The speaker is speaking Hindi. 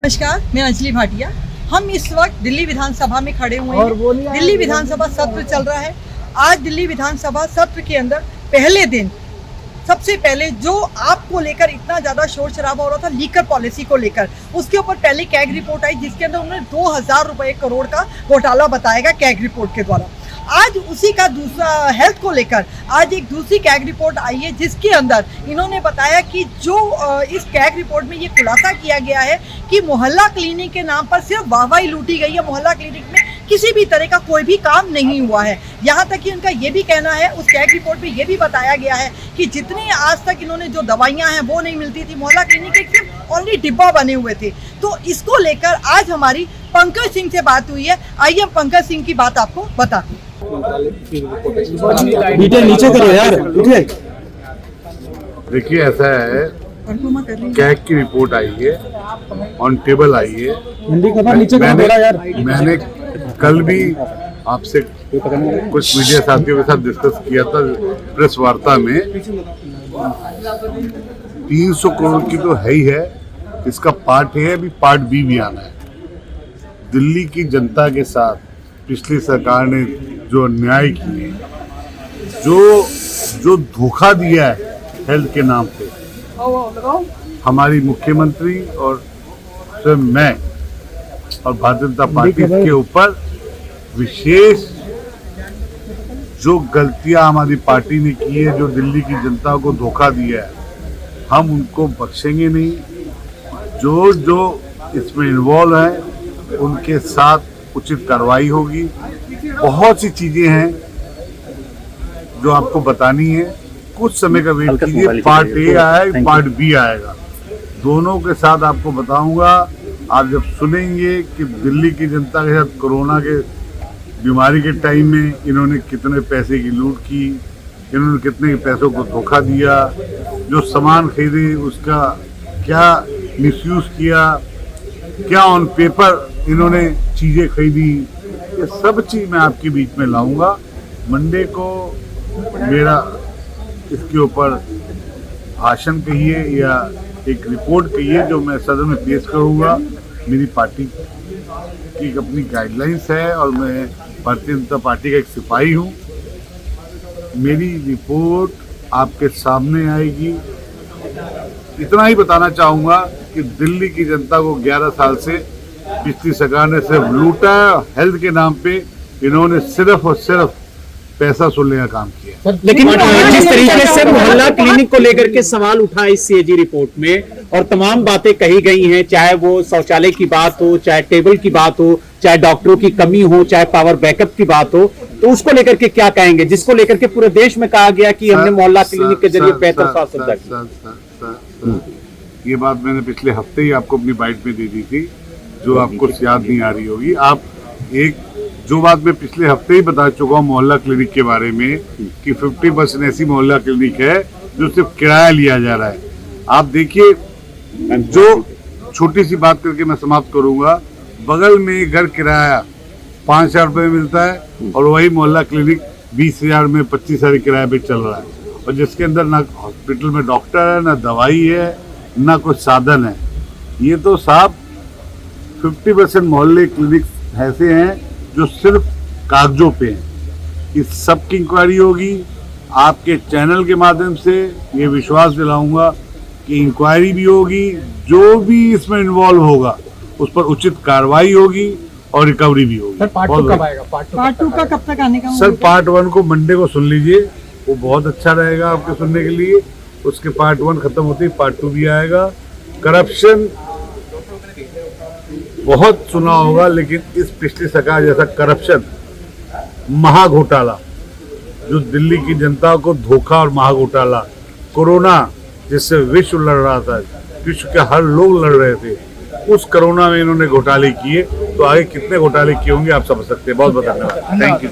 नमस्कार, मैं अंजलि भाटिया। हम इस वक्त दिल्ली विधानसभा में खड़े हुए हैं। दिल्ली विधानसभा सत्र चल रहा है। आज दिल्ली विधानसभा सत्र के अंदर पहले दिन सबसे पहले जो आपको लेकर इतना ज़्यादा शोर शराबा हो रहा था लीकर पॉलिसी को लेकर, उसके ऊपर पहले कैग रिपोर्ट आई जिसके अंदर उन्होंने 2000 रुपये करोड़ का घोटाला बताया गया कैग रिपोर्ट के द्वारा। आज उसी का दूसरा हेल्थ को लेकर आज एक दूसरी कैग रिपोर्ट आई है जिसके अंदर इन्होंने बताया कि जो इस कैग रिपोर्ट में ये खुलासा किया गया है कि मोहल्ला क्लिनिक के नाम पर सिर्फ वाहवाही लूटी गई है। मोहल्ला क्लिनिक में किसी भी तरह का कोई भी काम नहीं हुआ है। यहाँ तक कि उनका ये भी कहना है, उस कैग रिपोर्ट में ये भी बताया गया है कि जितनी आज तक इन्होंने जो दवाइयाँ हैं वो नहीं मिलती थी। मोहल्ला क्लिनिक के सिर्फ ऑनली डिब्बा बने हुए थे। तो इसको लेकर आज हमारी पंकज सिंह से बात हुई है। आइए हम पंकज सिंह की बात आपको बताते हैं। नीचे करो यार। देखिए ऐसा है, कैग की रिपोर्ट आई है, ऑन टेबल आई है। मैंने कल भी आपसे कुछ मीडिया साथियों के साथ डिस्कस किया था प्रेस वार्ता में। 300 करोड़ की तो है ही है, इसका पार्ट है, अभी पार्ट बी भी आना है। दिल्ली की जनता के साथ पिछली सरकार ने जो अन्याय किए, जो धोखा दिया है हेल्थ के नाम पे, हमारी मुख्यमंत्री और स्वयं मैं और भारतीय जनता पार्टी के ऊपर विशेष जो गलतियां हमारी पार्टी ने की है, जो दिल्ली की जनता को धोखा दिया है, हम उनको बख्शेंगे नहीं। जो इसमें इन्वॉल्व है उनके साथ उचित कार्रवाई होगी। बहुत सी चीजें हैं जो आपको बतानी है, कुछ समय का वेट कीजिए। पार्ट ए आएगा, पार्ट बी आएगा, दोनों के साथ आपको बताऊंगा। आप जब सुनेंगे कि दिल्ली की जनता के साथ कोरोना के बीमारी के टाइम में इन्होंने कितने पैसे की लूट की, इन्होंने कितने पैसों को धोखा दिया, जो सामान खरीदे उसका क्या मिसयूज किया, क्या ऑन पेपर इन्होंने चीजें खरीदी, ये सब चीज मैं आपके बीच में लाऊंगा। मंडे को मेरा इसके ऊपर भाषण कहिए या एक रिपोर्ट कहिए जो मैं सदन में पेश करूंगा। मेरी पार्टी की एक अपनी गाइडलाइंस है और मैं भारतीय जनता पार्टी का एक सिपाही हूं। मेरी रिपोर्ट आपके सामने आएगी। इतना ही बताना चाहूंगा कि दिल्ली की जनता को 11 साल से पिछली सरकार ने सिर्फ लूटा है। हेल्थ के नाम पे इन्होंने सिर्फ और सिर्फ पैसा सुनने का काम किया। लेकिन जिस तरीके से मोहल्ला क्लिनिक को लेकर के सवाल उठा इस सीएजी रिपोर्ट में और तमाम बातें कही गई हैं, चाहे वो शौचालय की बात हो, चाहे टेबल की बात हो, चाहे डॉक्टरों की कमी हो, चाहे पावर बैकअप की बात हो, तो उसको लेकर के क्या कहेंगे, जिसको लेकर के पूरे देश में कहा गया कि हमने मोहल्ला क्लिनिक के जरिए बेहतर स्वास्थ्य सुविधा की। ये बात मैंने पिछले हफ्ते ही आपको अपनी बाइट में दे दी थी, जो आपको याद नहीं आ रही होगी। आप जो बात मैं पिछले हफ्ते ही बता चुका हूँ मोहल्ला क्लिनिक के बारे में कि 50% ऐसी मोहल्ला क्लिनिक है जो सिर्फ किराया लिया जा रहा है। आप देखिए, जो छोटी सी बात करके मैं समाप्त करूंगा, बगल में घर किराया 5,000 रुपये मिलता है और वही मोहल्ला क्लिनिक 20,000 में 25,000 किराए पे चल रहा है, और जिसके अंदर ना हॉस्पिटल में डॉक्टर है, ना दवाई है, ना कुछ साधन है। ये तो साहब 50% मोहल्ले क्लिनिक ऐसे हैं जो सिर्फ कागजों पे हैं। इस सब की इंक्वायरी होगी। आपके चैनल के माध्यम से ये विश्वास दिलाऊंगा कि इंक्वायरी भी होगी, जो भी इसमें इन्वॉल्व होगा उस पर उचित कार्रवाई होगी और रिकवरी भी होगी। सर, पार्ट 2 कब आएगा? पार्ट 2 का कब तक आने का? सर, पार्ट 1 को मंडे को सुन लीजिए, वो बहुत अच्छा रहेगा आपके सुनने के लिए। उसके पार्ट 1 खत्म होते ही पार्ट 2 भी आएगा। करप्शन बहुत सुना होगा, लेकिन इस पिछली सरकार जैसा करप्शन, महाघोटाला, जो दिल्ली की जनता को धोखा और महाघोटाला, कोरोना जिससे विश्व लड़ रहा था, विश्व के हर लोग लड़ रहे थे, उस कोरोना में इन्होंने घोटाले किए, तो आगे कितने घोटाले किए होंगे आप समझ सकते हैं। बहुत बहुत धन्यवाद। Thank you.